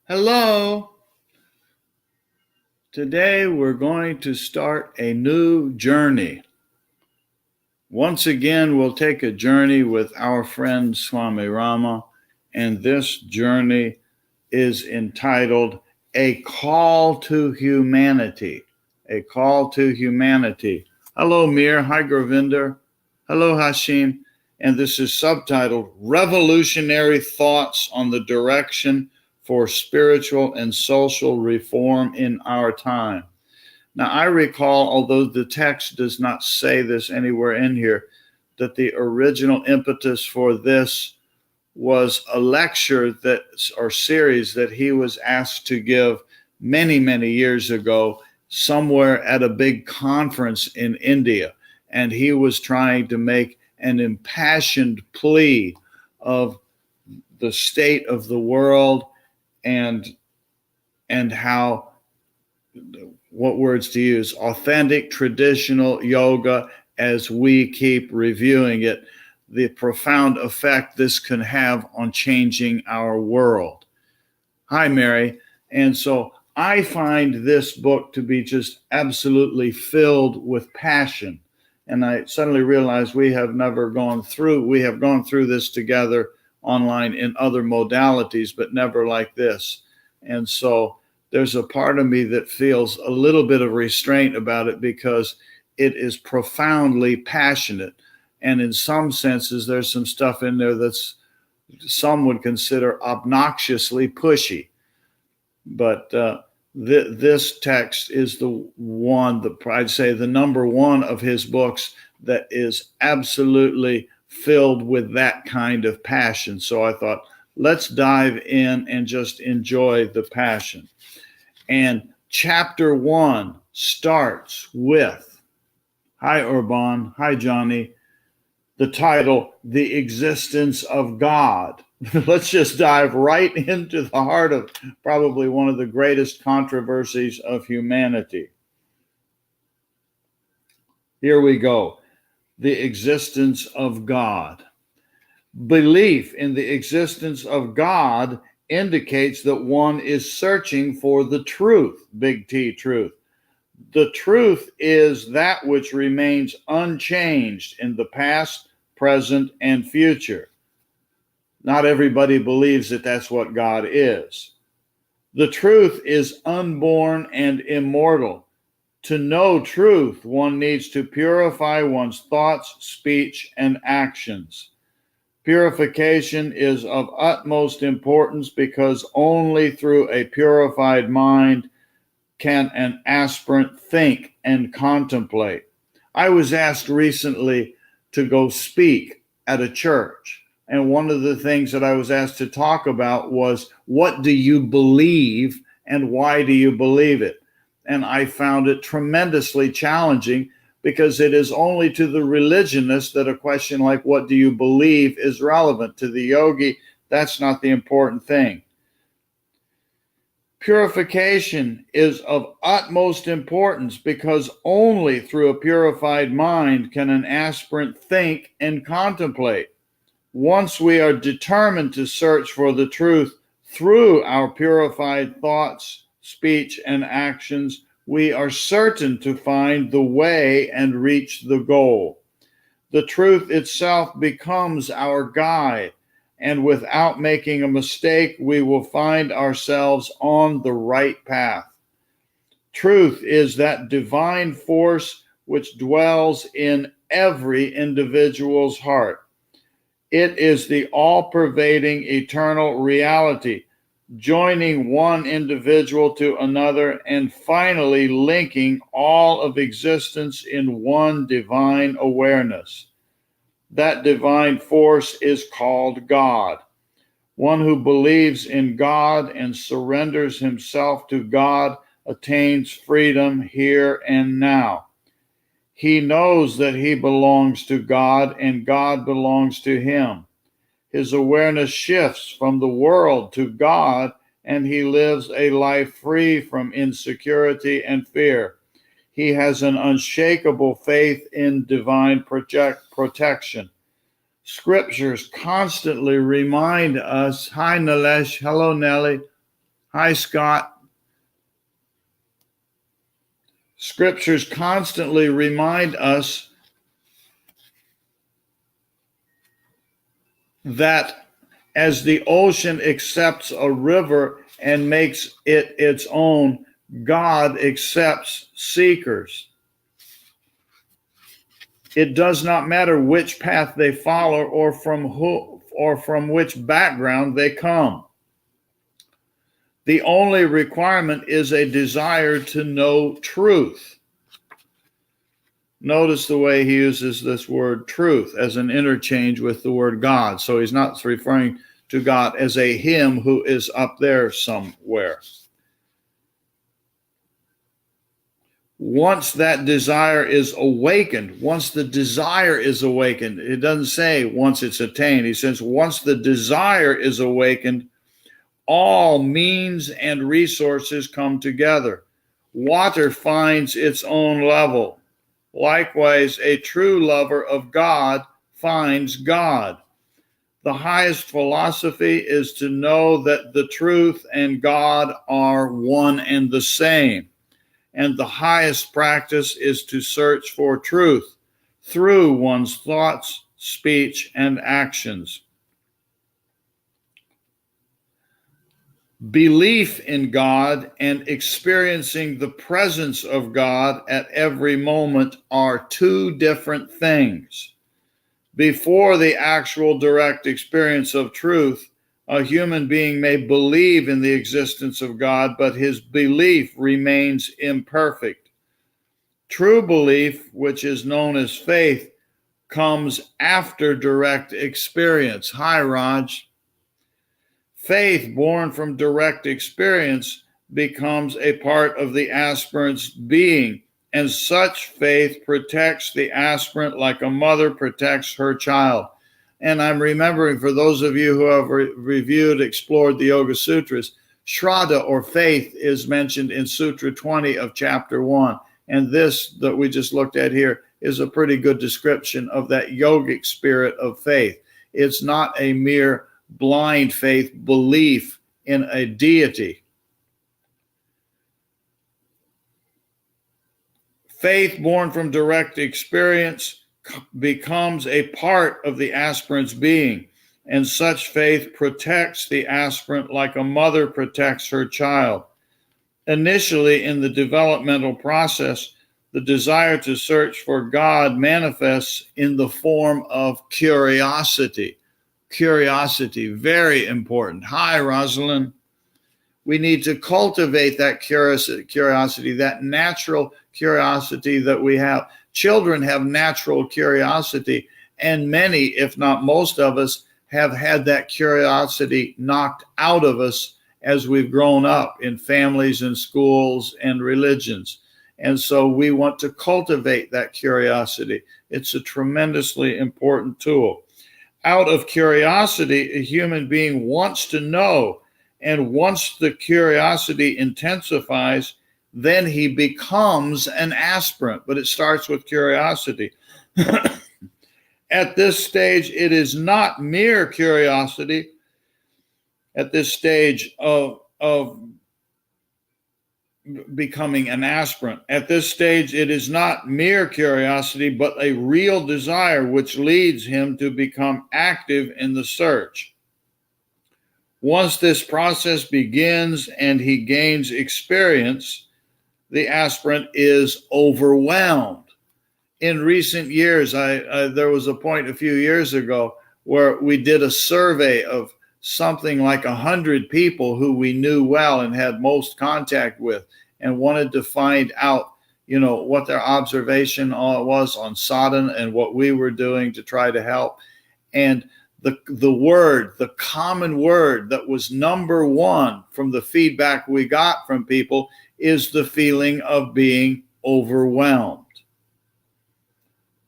Hello. Today we're going to start a new journey. Once again, we'll take a journey with our friend Swami Rama, and this journey is entitled A Call to Humanity. A Call to Humanity. Hello, Mir. Hi, Gravinder. Hello, Hashim. And this is subtitled Revolutionary Thoughts on the Direction for Spiritual and Social Reform in Our Time. Now, I recall, although the text does not say this anywhere in here, that the original impetus for this was a lecture or series that he was asked to give many, many years ago somewhere at a big conference in India. And he was trying to make an impassioned plea of the state of the world and how, what words to use, authentic traditional yoga, as we keep reviewing it, the profound effect this can have on changing our world. Hi, Mary. And so I find this book to be just absolutely filled with passion. And I suddenly realized we have gone through this together online in other modalities, but never like this. And so there's a part of me that feels a little bit of restraint about it because it is profoundly passionate. And in some senses, there's some stuff in there that's some would consider obnoxiously pushy. But this text is the one, I'd say the number one of his books that is absolutely filled with that kind of passion. So I thought, let's dive in and just enjoy the passion. And chapter 1 starts with, hi Urban, hi Johnny, the title, The Existence of God. Let's just dive right into the heart of probably one of the greatest controversies of humanity. Here we go. The existence of God. Belief in the existence of God indicates that one is searching for the truth, big T, truth. The truth is that which remains unchanged in the past, present, and future. Not everybody believes that that's what God is. The truth is unborn and immortal. To know truth, one needs to purify one's thoughts, speech, and actions. Purification is of utmost importance because only through a purified mind can an aspirant think and contemplate. I was asked recently to go speak at a church. And one of the things that I was asked to talk about was, what do you believe and why do you believe it? And I found it tremendously challenging because it is only to the religionist that a question like, what do you believe, is relevant. To the yogi, that's not the important thing. Purification is of utmost importance because only through a purified mind can an aspirant think and contemplate. Once we are determined to search for the truth through our purified thoughts, speech, and actions, we are certain to find the way and reach the goal. The truth itself becomes our guide, and without making a mistake, we will find ourselves on the right path. Truth is that divine force which dwells in every individual's heart. It is the all-pervading eternal reality, joining one individual to another and finally linking all of existence in one divine awareness. That divine force is called God. One who believes in God and surrenders himself to God attains freedom here and now. He knows that he belongs to God and God belongs to him. His awareness shifts from the world to God, and he lives a life free from insecurity and fear. He has an unshakable faith in divine protection. Scriptures constantly remind us, hi Nilesh, hello Nellie, Hi, Scott. Scriptures constantly remind us that as the ocean accepts a river and makes it its own, God accepts seekers. It does not matter which path they follow or from which background they come. The only requirement is a desire to know truth. Notice the way he uses this word truth as an interchange with the word God. So he's not referring to God as a him who is up there somewhere. Once that desire is awakened, it doesn't say once it's attained. He says once the desire is awakened, all means and resources come together. Water finds its own level. Likewise, a true lover of God finds God. The highest philosophy is to know that the truth and God are one and the same. And the highest practice is to search for truth through one's thoughts, speech, and actions. Belief in God and experiencing the presence of God at every moment are two different things. Before the actual direct experience of truth, a human being may believe in the existence of God, but his belief remains imperfect. True belief, which is known as faith, comes after direct experience. Hi, Raj. Faith born from direct experience becomes a part of the aspirant's being, and such faith protects the aspirant like a mother protects her child. And I'm remembering, for those of you who have explored the Yoga Sutras, Shraddha or faith is mentioned in Sutra 20 of chapter 1. And this that we just looked at here is a pretty good description of that yogic spirit of faith. It's not a mere blind faith belief in a deity. Faith born from direct experience becomes a part of the aspirant's being, and such faith protects the aspirant like a mother protects her child. Initially, in the developmental process, the desire to search for God manifests in the form of curiosity. Curiosity, very important. Hi, Rosalind. We need to cultivate that curiosity, that natural curiosity that we have. Children have natural curiosity, and many, if not most of us, have had that curiosity knocked out of us as we've grown up in families and schools and religions. And so we want to cultivate that curiosity. It's a tremendously important tool. Out of curiosity, a human being wants to know. And once the curiosity intensifies, then he becomes an aspirant. But it starts with curiosity. At this stage, it is not mere curiosity. At this stage of becoming an aspirant. At this stage, it is not mere curiosity, but a real desire which leads him to become active in the search. Once this process begins and he gains experience, the aspirant is overwhelmed. In recent years, there was a point a few years ago where we did a survey of something like 100 people who we knew well and had most contact with, and wanted to find out, what their observation was on sadhana and what we were doing to try to help. And the common word that was number one from the feedback we got from people is the feeling of being overwhelmed.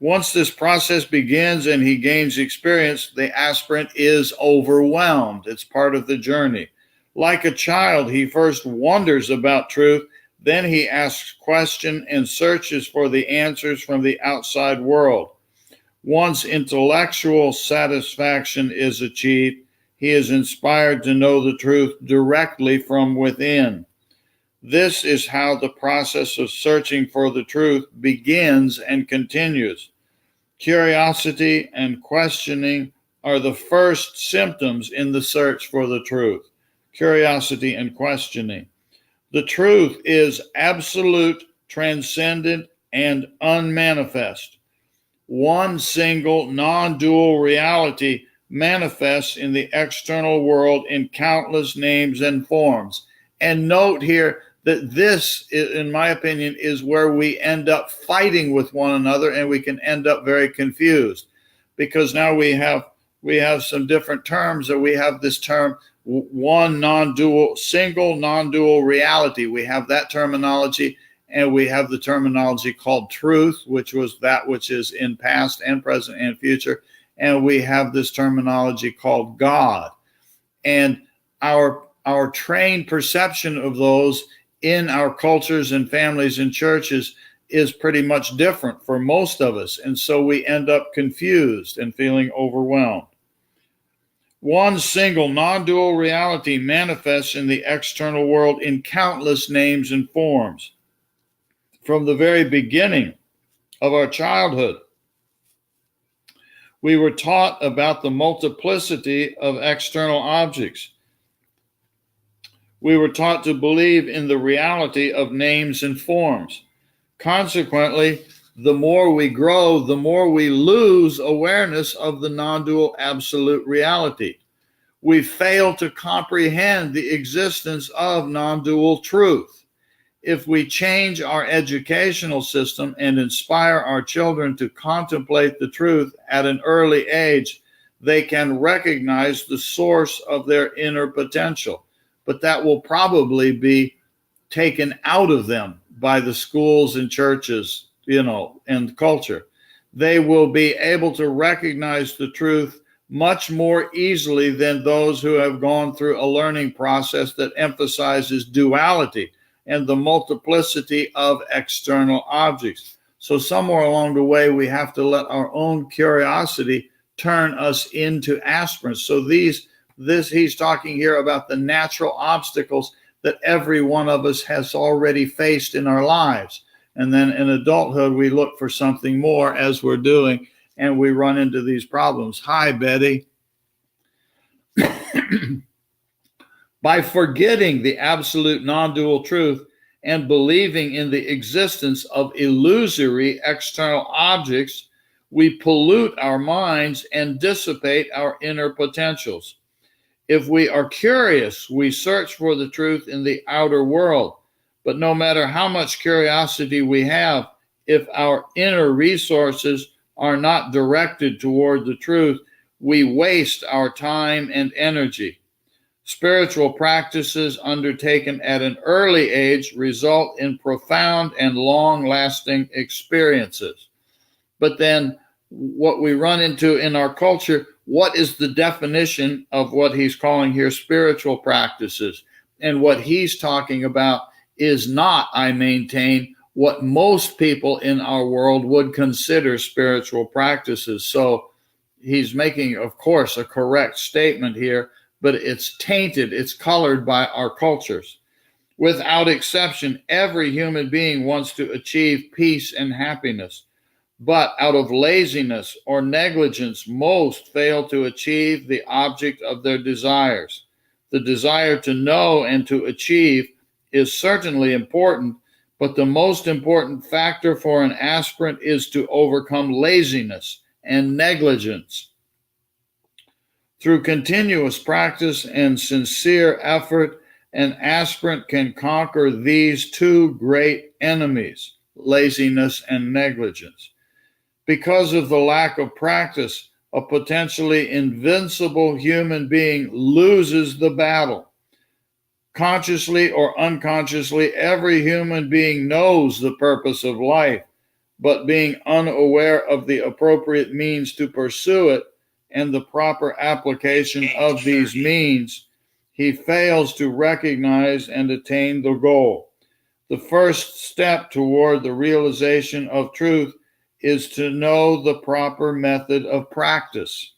Once this process begins and he gains experience, the aspirant is overwhelmed. It's part of the journey. Like a child, he first wonders about truth, then he asks questions and searches for the answers from the outside world. Once intellectual satisfaction is achieved, he is inspired to know the truth directly from within. This is how the process of searching for the truth begins and continues. Curiosity and questioning are the first symptoms in the search for the truth. Curiosity and questioning. The truth is absolute, transcendent, and unmanifest. One single, non-dual reality manifests in the external world in countless names and forms. And note here that this, in my opinion, is where we end up fighting with one another, and we can end up very confused, because now we have some different terms. That we have this term, one non-dual, single non-dual reality. We have that terminology, and we have the terminology called truth, which was that which is in past and present and future. And we have this terminology called God. And our trained perception of those in our cultures and families and churches is pretty much different for most of us. And so we end up confused and feeling overwhelmed. One single non-dual reality manifests in the external world in countless names and forms. From the very beginning of our childhood, we were taught about the multiplicity of external objects. We were taught to believe in the reality of names and forms. Consequently, the more we grow, the more we lose awareness of the non-dual absolute reality. We fail to comprehend the existence of non-dual truth. If we change our educational system and inspire our children to contemplate the truth at an early age, they can recognize the source of their inner potential. But that will probably be taken out of them by the schools and churches, and culture. They will be able to recognize the truth much more easily than those who have gone through a learning process that emphasizes duality and the multiplicity of external objects. So somewhere along the way, we have to let our own curiosity turn us into aspirants. So he's talking here about the natural obstacles that every one of us has already faced in our lives. And then in adulthood, we look for something more, as we're doing, and we run into these problems. Hi, Betty. By forgetting the absolute non-dual truth and believing in the existence of illusory external objects, we pollute our minds and dissipate our inner potentials. If we are curious, we search for the truth in the outer world. But no matter how much curiosity we have, if our inner resources are not directed toward the truth, we waste our time and energy. Spiritual practices undertaken at an early age result in profound and long-lasting experiences. But then what we run into in our culture, what is the definition of what he's calling here spiritual practices? And what he's talking about is not, I maintain, what most people in our world would consider spiritual practices. So he's making, of course, a correct statement here, but it's tainted, it's colored by our cultures. Without exception, every human being wants to achieve peace and happiness. But out of laziness or negligence, most fail to achieve the object of their desires. The desire to know and to achieve is certainly important, but the most important factor for an aspirant is to overcome laziness and negligence. Through continuous practice and sincere effort, an aspirant can conquer these two great enemies, laziness and negligence. Because of the lack of practice, a potentially invincible human being loses the battle. Consciously or unconsciously, every human being knows the purpose of life, but being unaware of the appropriate means to pursue it and the proper application of these means, he fails to recognize and attain the goal. The first step toward the realization of truth is to know the proper method of practice.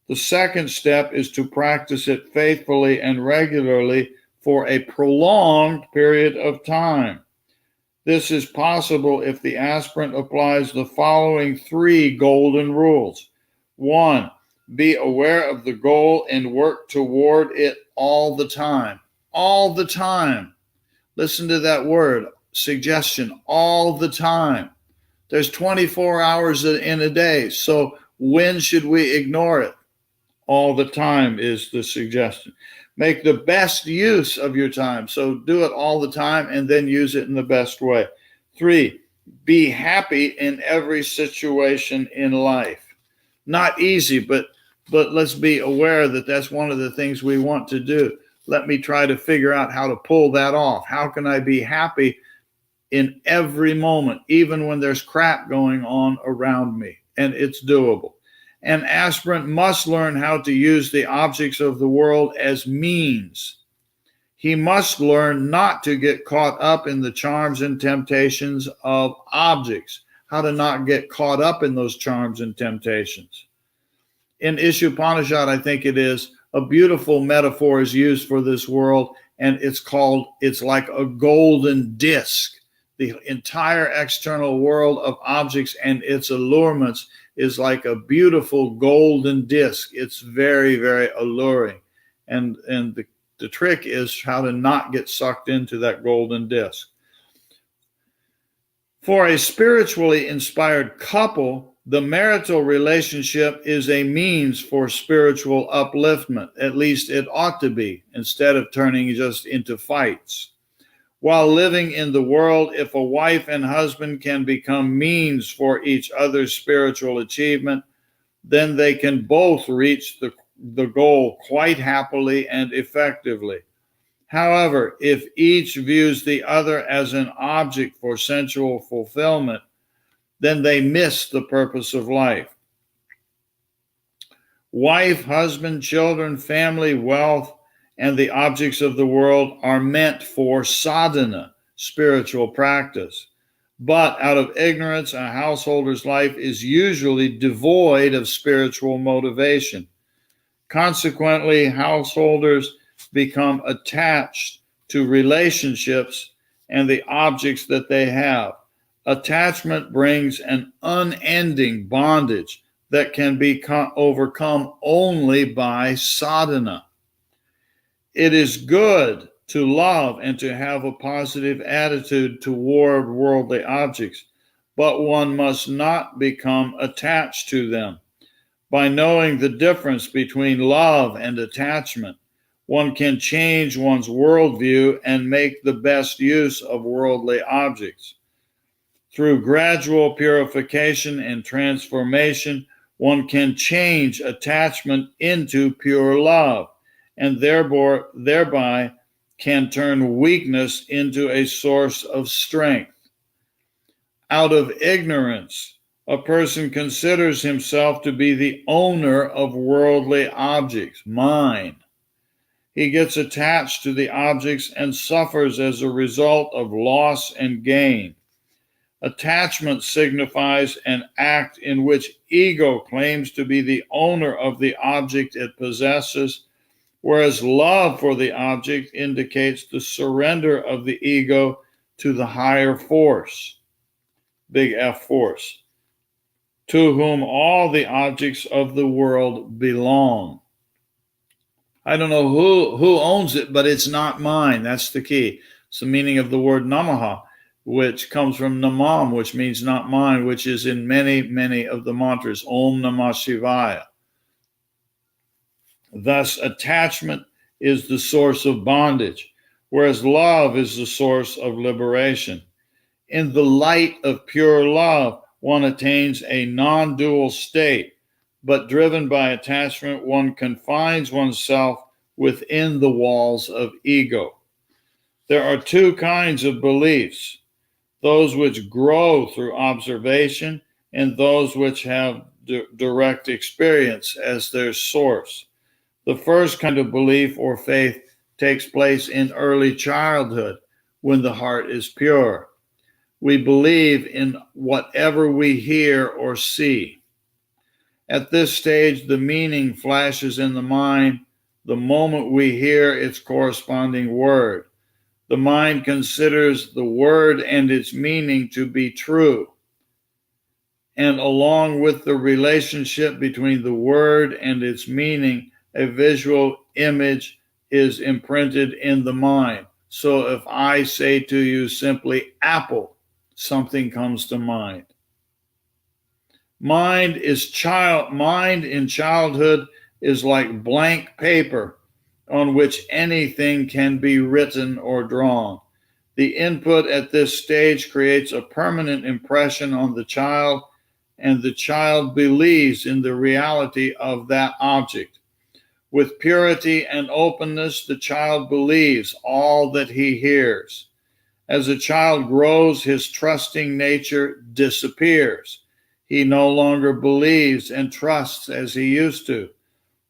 The second step is to practice it faithfully and regularly for a prolonged period of time. This is possible if the aspirant applies the following 3 golden rules. 1, be aware of the goal and work toward it all the time. All the time. Listen to that word, suggestion, all the time. There's 24 hours in a day, so when should we ignore it? All the time is the suggestion. Make the best use of your time. So do it all the time and then use it in the best way. 3, be happy in every situation in life. Not easy, but let's be aware that that's one of the things we want to do. Let me try to figure out how to pull that off. How can I be happy in every moment, even when there's crap going on around me? And it's doable. An aspirant must learn how to use the objects of the world as means. He must learn not to get caught up in the charms and temptations of objects, how to not get caught up in those charms and temptations. In Ishopanishad, I think it is, a beautiful metaphor is used for this world, and it's like a golden disc. The entire external world of objects and its allurements is like a beautiful golden disc. It's very, very alluring. And the trick is how to not get sucked into that golden disc. For a spiritually inspired couple, the marital relationship is a means for spiritual upliftment. At least it ought to be, instead of turning just into fights. While living in the world, if a wife and husband can become means for each other's spiritual achievement, then they can both reach the goal quite happily and effectively. However, if each views the other as an object for sensual fulfillment, then they miss the purpose of life. Wife, husband, children, family, wealth, and the objects of the world are meant for sadhana, spiritual practice. But out of ignorance, a householder's life is usually devoid of spiritual motivation. Consequently, householders become attached to relationships and the objects that they have. Attachment brings an unending bondage that can be overcome only by sadhana. It is good to love and to have a positive attitude toward worldly objects, but one must not become attached to them. By knowing the difference between love and attachment, one can change one's worldview and make the best use of worldly objects. Through gradual purification and transformation, one can change attachment into pure love, and thereby can turn weakness into a source of strength. Out of ignorance, a person considers himself to be the owner of worldly objects, mine. He gets attached to the objects and suffers as a result of loss and gain. Attachment signifies an act in which ego claims to be the owner of the object it possesses, whereas love for the object indicates the surrender of the ego to the higher force, big F force, to whom all the objects of the world belong. I don't know who owns it, but it's not mine. That's the key. It's the meaning of the word namaha, which comes from namam, which means not mine, which is in many, many of the mantras, Om Namah Shivaya. Thus, attachment is the source of bondage, whereas love is the source of liberation. In the light of pure love, one attains a non-dual state, but driven by attachment, one confines oneself within the walls of ego. There are 2 kinds of beliefs, those which grow through observation and those which have direct experience as their source. The first kind of belief or faith takes place in early childhood when the heart is pure. We believe in whatever we hear or see. At this stage, the meaning flashes in the mind the moment we hear its corresponding word. The mind considers the word and its meaning to be true. And along with the relationship between the word and its meaning, a visual image is imprinted in the mind. So if I say to you simply apple, something comes to mind. Mind in childhood is like blank paper on which anything can be written or drawn. The input at this stage creates a permanent impression on the child, and the child believes in the reality of that object. With purity and openness, the child believes all that he hears. As a child grows, his trusting nature disappears. He no longer believes and trusts as he used to.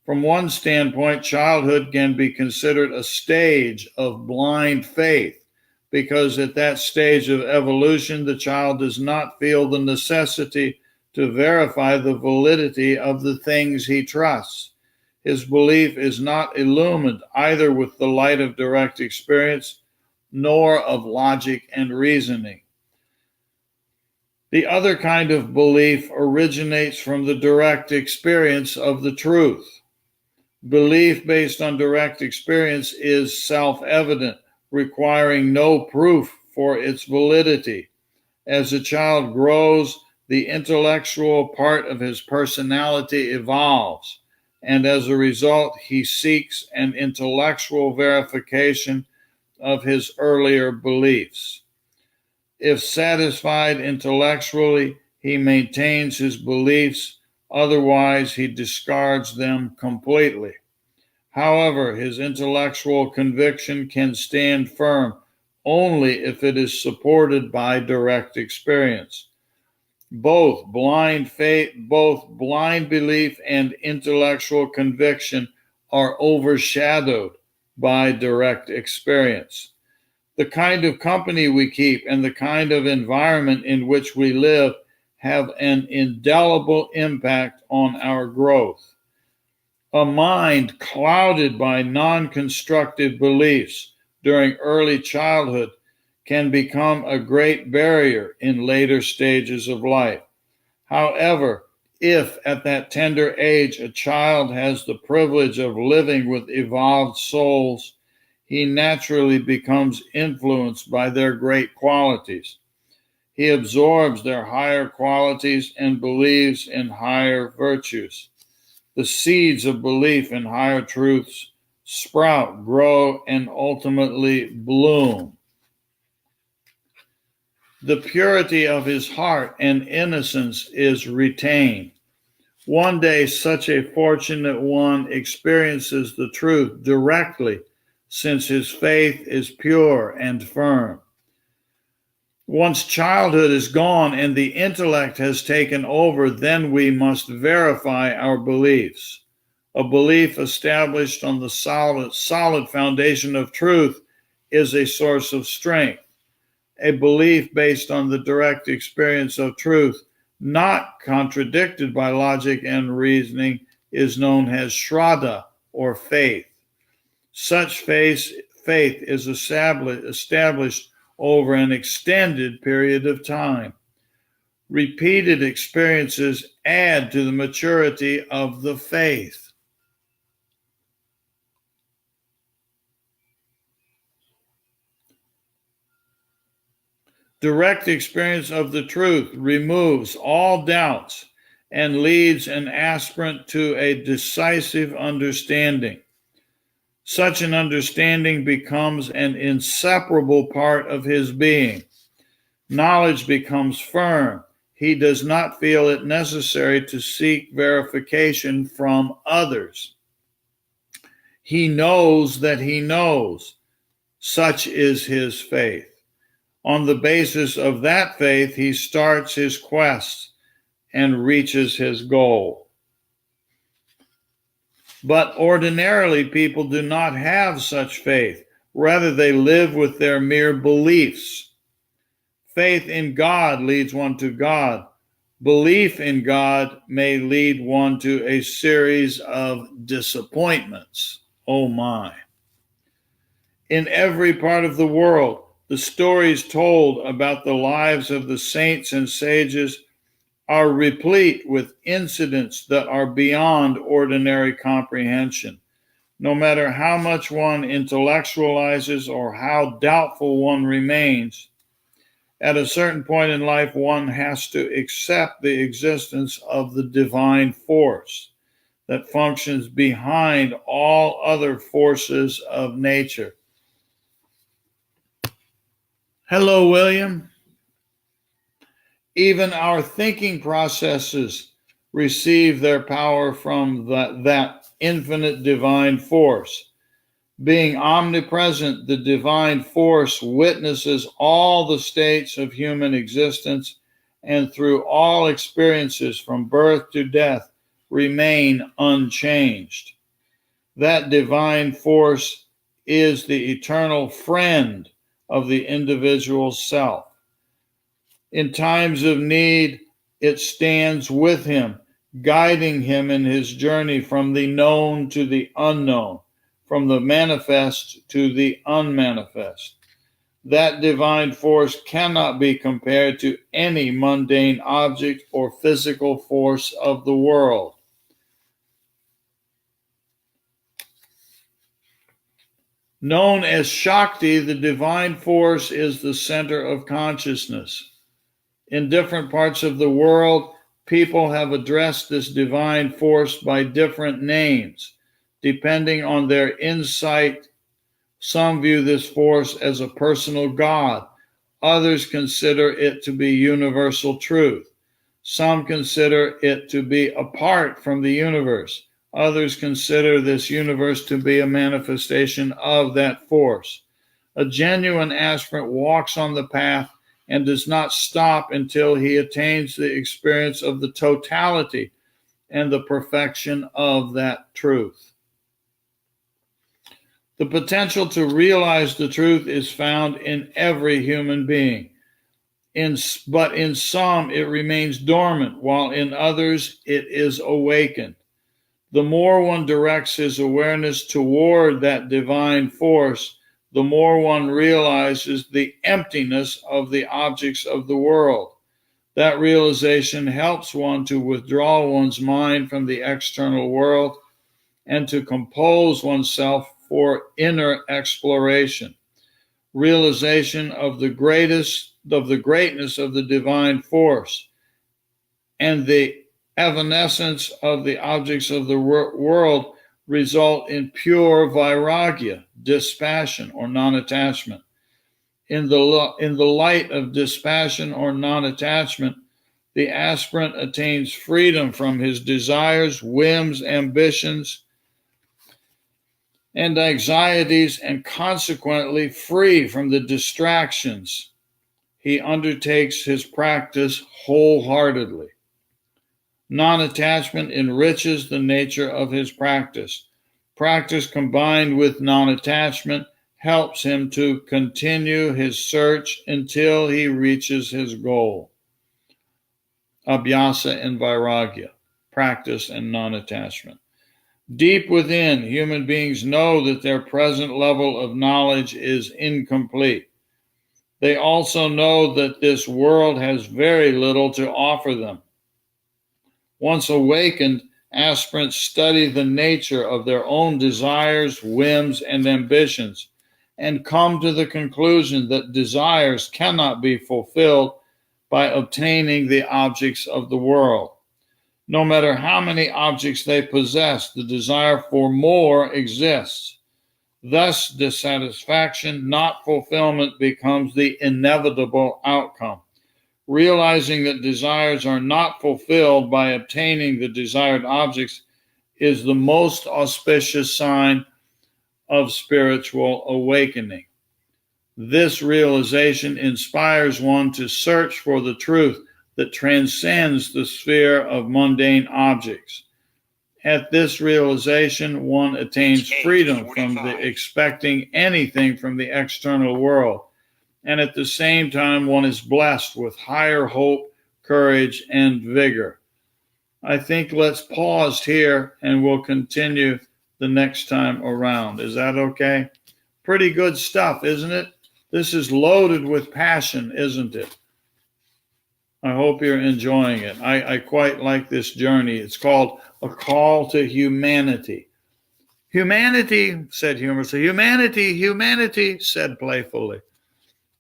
From one standpoint, childhood can be considered a stage of blind faith, because at that stage of evolution, the child does not feel the necessity to verify the validity of the things he trusts. His belief is not illumined either with the light of direct experience nor of logic and reasoning. The other kind of belief originates from the direct experience of the truth. Belief based on direct experience is self-evident, requiring no proof for its validity. As a child grows, the intellectual part of his personality evolves, and as a result, he seeks an intellectual verification of his earlier beliefs. If satisfied intellectually, he maintains his beliefs, otherwise he discards them completely. However, his intellectual conviction can stand firm only if it is supported by direct experience. Both blind belief and intellectual conviction are overshadowed by direct experience. The kind of company we keep and the kind of environment in which we live have an indelible impact on our growth. A mind clouded by non-constructive beliefs during early childhood can become a great barrier in later stages of life. However, if at that tender age a child has the privilege of living with evolved souls, he naturally becomes influenced by their great qualities. He absorbs their higher qualities and believes in higher virtues. The seeds of belief in higher truths sprout, grow, and ultimately bloom. The purity of his heart and innocence is retained. One day, such a fortunate one experiences the truth directly, since his faith is pure and firm. Once childhood is gone and the intellect has taken over, then we must verify our beliefs. A belief established on the solid foundation of truth is a source of strength. A belief based on the direct experience of truth, not contradicted by logic and reasoning, is known as Shraddha, or faith. Such faith is established over an extended period of time. Repeated experiences add to the maturity of the faith. Direct experience of the truth removes all doubts and leads an aspirant to a decisive understanding. Such an understanding becomes an inseparable part of his being. Knowledge becomes firm. He does not feel it necessary to seek verification from others. He knows that he knows. Such is his faith. On the basis of that faith, he starts his quest and reaches his goal. But ordinarily, people do not have such faith. Rather, they live with their mere beliefs. Faith in God leads one to God, Belief in God may lead one to a series of disappointments. Oh my. In every part of the world, the stories told about the lives of the saints and sages are replete with incidents that are beyond ordinary comprehension. No matter how much one intellectualizes or how doubtful one remains, at a certain point in life, one has to accept the existence of the divine force that functions behind all other forces of nature. Hello, William. Even our thinking processes receive their power from that infinite divine force. Being omnipresent, the divine force witnesses all the states of human existence, and through all experiences from birth to death remain unchanged. That divine force is the eternal friend of the individual self. In times of need, it stands with him, guiding him in his journey from the known to the unknown, from the manifest to the unmanifest. That divine force cannot be compared to any mundane object or physical force of the world. Known as Shakti, the divine force is the center of consciousness. In different parts of the world, people have addressed this divine force by different names, depending on their insight. Some view this force as a personal God. Others consider it to be universal truth. Some consider it to be apart from the universe. Others consider this universe to be a manifestation of that force. A genuine aspirant walks on the path and does not stop until he attains the experience of the totality and the perfection of that truth. The potential to realize the truth is found in every human being. But in some, it remains dormant, while in others, it is awakened. The more one directs his awareness toward that divine force, the more one realizes the emptiness of the objects of the world. That realization helps one to withdraw one's mind from the external world and to compose oneself for inner exploration. Realization of the greatness of the divine force and the evanescence of the objects of the world result in pure vairagya, dispassion or non-attachment. In the light of dispassion or non-attachment, the aspirant attains freedom from his desires, whims, ambitions, and anxieties, and consequently free from the distractions. He undertakes his practice wholeheartedly. Non-attachment enriches the nature of his practice. Practice combined with non-attachment helps him to continue his search until he reaches his goal. Abhyasa and Vairagya, practice and non-attachment. Deep within, human beings know that their present level of knowledge is incomplete. They also know that this world has very little to offer them. Once awakened, aspirants study the nature of their own desires, whims, and ambitions, and come to the conclusion that desires cannot be fulfilled by obtaining the objects of the world. No matter how many objects they possess, the desire for more exists. Thus, dissatisfaction, not fulfillment, becomes the inevitable outcome. Realizing that desires are not fulfilled by obtaining the desired objects is the most auspicious sign of spiritual awakening. This realization inspires one to search for the truth that transcends the sphere of mundane objects. At this realization, one attains freedom from expecting anything from the external world, and at the same time, one is blessed with higher hope courage, and vigor. I think let's pause here and we'll continue the next time around. Is that okay? Pretty good stuff, isn't it? This is loaded with passion, isn't it? I hope you're enjoying it. I quite like this journey. It's called A Call to Humanity. Humanity, said humorously. Humanity, humanity, said playfully.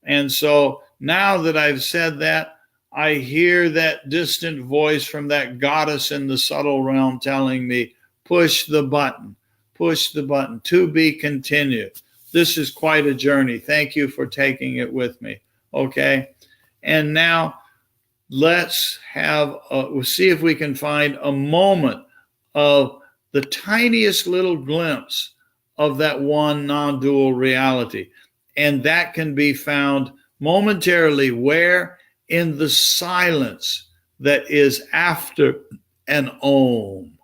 And so now that I've said that, I hear that distant voice from that goddess in the subtle realm telling me, push the button, to be continued. This is quite a journey. Thank you for taking it with me. Okay. And now let's we'll see if we can find a moment of the tiniest little glimpse of that one non-dual reality. And that can be found momentarily where? In the silence that is after an Om.